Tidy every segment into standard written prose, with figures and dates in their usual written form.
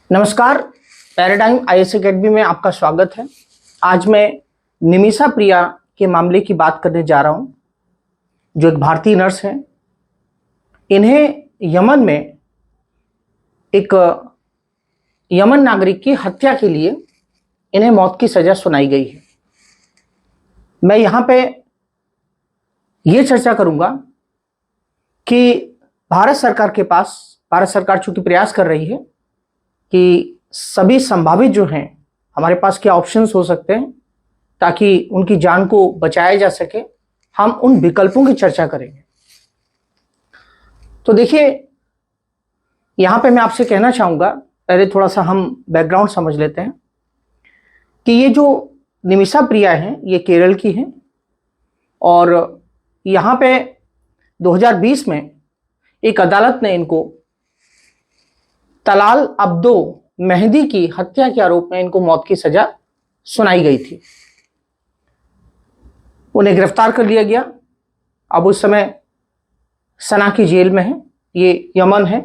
नमस्कार, paradigm IAS academy में आपका स्वागत है। आज मैं निमिषा प्रिया के मामले की बात करने जा रहा हूं, जो एक भारतीय नर्स है। इन्हें यमन में एक यमन नागरिक की हत्या के लिए इन्हें मौत की सजा सुनाई गई है। मैं यहां पे ये चर्चा करूंगा कि भारत सरकार चूंकि प्रयास कर रही है कि सभी संभावित जो हैं हमारे पास क्या ऑप्शंस हो सकते हैं ताकि उनकी जान को बचाया जा सके, हम उन विकल्पों की चर्चा करेंगे। तो देखिए, यहां पे मैं आपसे कहना चाहूंगा, पहले थोड़ा सा हम बैकग्राउंड समझ लेते हैं कि ये जो निमिषा प्रिया हैं ये केरल की हैं और यहां पे 2020 में एक अदालत ने इनको तलाल अब्दो मेहदी की हत्या के आरोप में इनको मौत की सजा सुनाई गई थी। उन्हें गिरफ्तार कर लिया गया। अब उस समय सना की जेल में है। ये यमन है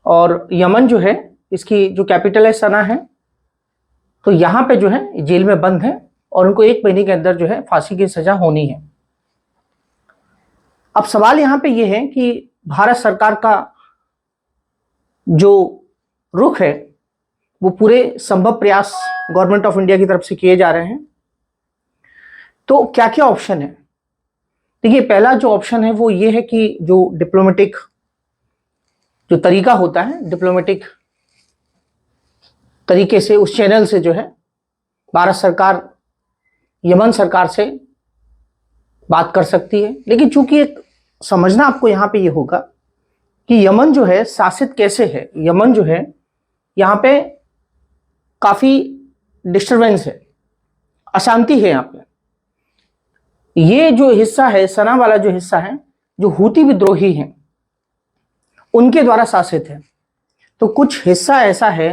और यमन जो है इसकी जो कैपिटल है सना है। तो यहां पे जो है जेल में बंद है और उनको 1 महीने के अंदर जो है फांसी की सजा होनी है। अब सवाल यहां पे ये है कि भारत सरकार का जो रुख है वो पूरे संभव प्रयास गवर्नमेंट ऑफ इंडिया की तरफ से किए जा रहे हैं। तो क्या क्या ऑप्शन है? देखिए, पहला जो ऑप्शन है वो ये है कि जो डिप्लोमेटिक जो तरीका होता है, डिप्लोमेटिक तरीके से उस चैनल से जो है भारत सरकार यमन सरकार से बात कर सकती है। लेकिन चूंकि एक समझना आपको यहां पे ये होगा कि यमन जो है शासित कैसे है। यमन जो है यहाँ पे काफी डिस्टरबेंस है, अशांति है यहाँ पे। ये जो हिस्सा है, सना वाला जो हिस्सा है, जो हूती विद्रोही हैं उनके द्वारा शासित है। तो कुछ हिस्सा ऐसा है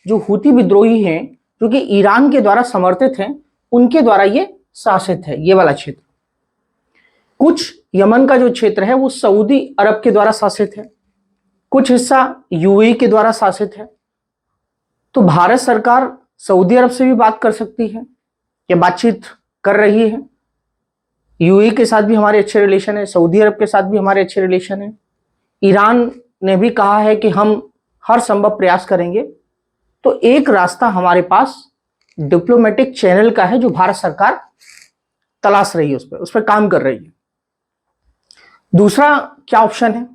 जो हूती विद्रोही हैं, जो कि ईरान के द्वारा समर्थित हैं, उनके द्वारा ये शासित है, ये वाला क्षेत्र। कुछ यमन का जो क्षेत्र है वो सऊदी अरब के द्वारा शासित है, कुछ हिस्सा यूएई के द्वारा शासित है। तो भारत सरकार सऊदी अरब से भी बात कर सकती है, या बातचीत कर रही है। यूएई के साथ भी हमारे अच्छे रिलेशन है, सऊदी अरब के साथ भी हमारे अच्छे रिलेशन है। ईरान ने भी कहा है कि हम हर संभव प्रयास करेंगे। तो एक रास्ता हमारे पास डिप्लोमेटिक चैनल का है जो भारत सरकार तलाश रही है, उस पर काम कर रही है। दूसरा क्या ऑप्शन है?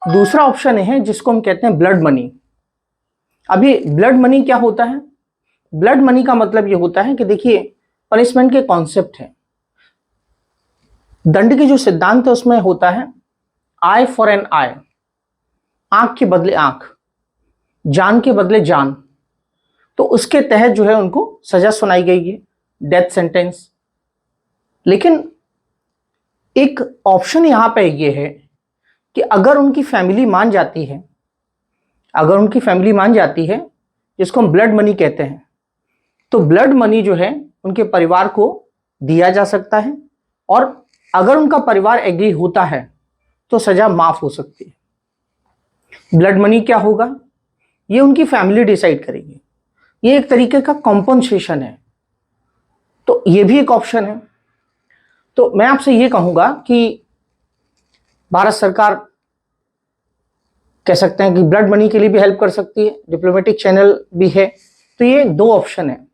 दूसरा ऑप्शन है जिसको हम कहते हैं ब्लड मनी। अब ये ब्लड मनी क्या होता है? ब्लड मनी का मतलब ये होता है कि देखिए, पनिशमेंट के कॉन्सेप्ट है, दंड के जो सिद्धांत है उसमें होता है आई फॉर एन आई, आंख के बदले आंख, जान के बदले जान। तो उसके तहत जो है उनको सजा सुनाई गई है, डेथ सेंटेंस। लेकिन एक ऑप्शन यहां पे ये है कि अगर उनकी फैमिली मान जाती है, जिसको हम ब्लड मनी कहते हैं, तो ब्लड मनी जो है उनके परिवार को दिया जा सकता है और अगर उनका परिवार एग्री होता है तो सजा माफ हो सकती है। ब्लड मनी क्या होगा ये उनकी फैमिली डिसाइड करेगी। ये एक तरीके का कॉम्पनसेशन है। तो ये भी एक ऑप्शन है। तो मैं आपसे ये कहूंगा कि भारत सरकार कह सकते हैं कि ब्लड मनी के लिए भी हेल्प कर सकती है, डिप्लोमेटिक चैनल भी है। तो ये 2 ऑप्शन है।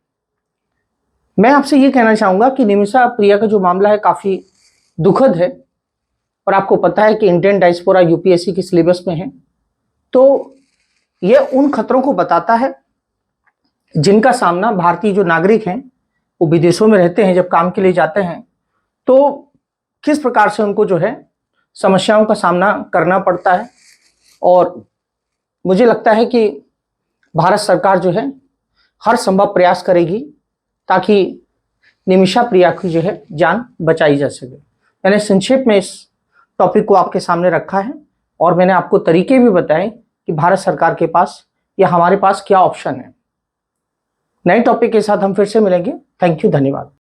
मैं आपसे ये कहना चाहूंगा कि निमिषा प्रिया का जो मामला है काफी दुखद है और आपको पता है कि इंडियन डायस्पोरा यूपीएससी के सिलेबस में है। तो ये उन खतरों को बताता है जिनका सामना भारतीय जो नागरिक हैं वो विदेशों में रहते हैं, जब काम के लिए जाते हैं तो किस प्रकार से उनको जो है समस्याओं का सामना करना पड़ता है। और मुझे लगता है कि भारत सरकार जो है हर संभव प्रयास करेगी ताकि निमिषा प्रिया की जो है जान बचाई जा सके। मैंने संक्षेप में इस टॉपिक को आपके सामने रखा है और मैंने आपको तरीके भी बताए कि भारत सरकार के पास या हमारे पास क्या ऑप्शन है। नए टॉपिक के साथ हम फिर से मिलेंगे। थैंक यू, धन्यवाद।